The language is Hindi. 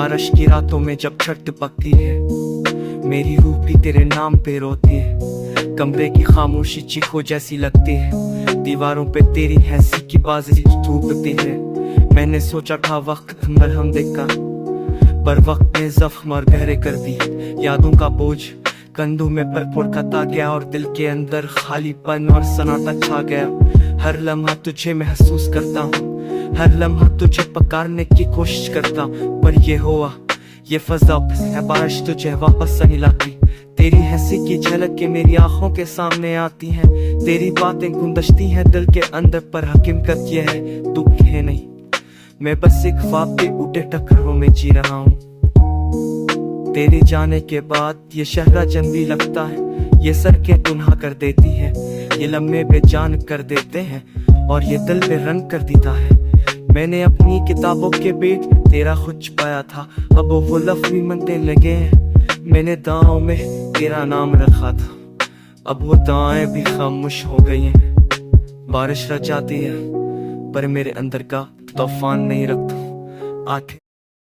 बारिश की रातों में जब छट पकती है, मेरी रूह भी तेरे नाम पे रोती है। कमरे की खामोशी चीखों जैसी लगती है, दीवारों पे तेरी हंसी की बाजी थूकती है। मैंने सोचा था वक्त मरहम देगा, पर वक्त ने जख्म और गहरे कर दी। यादों का बोझ कंधों में भरपूर खता गया और दिल के अंदर खालीपन और सन्नाटा छा गया। हर लम्हा तुझे महसूस करता हूँ, हर लम्हा तुझे पकारने की कोशिश करता हूँ, पर ये हुआ ये फजा है, बारिश तुझे वापस नहीं लाती। तेरी हंसी की झलक के मेरी आंखों के सामने आती हैं, तेरी बातें गुंदशती हैं दिल के अंदर, पर हकीकत ये है तू है नहीं। मैं बस एक ख्वाब के उड़े टकरों में जी रहा हूँ। तेरे जाने के बाद ये शहरा जंगली लगता है, ये सड़कें गुनाह कर देती है, ये लम्हे बेजान कर देते हैं और ये दिल पे रंग कर देता है। मैंने अपनी किताबों के पेट तेरा खुद छुपाया था, अब वो लफ्ज़ भी मनते लगे हैं। मैंने दाओं में तेरा नाम रखा था, अब वो दाएं भी खामोश हो गई हैं। बारिश रच जाती है पर मेरे अंदर का तूफान नहीं रखता। आके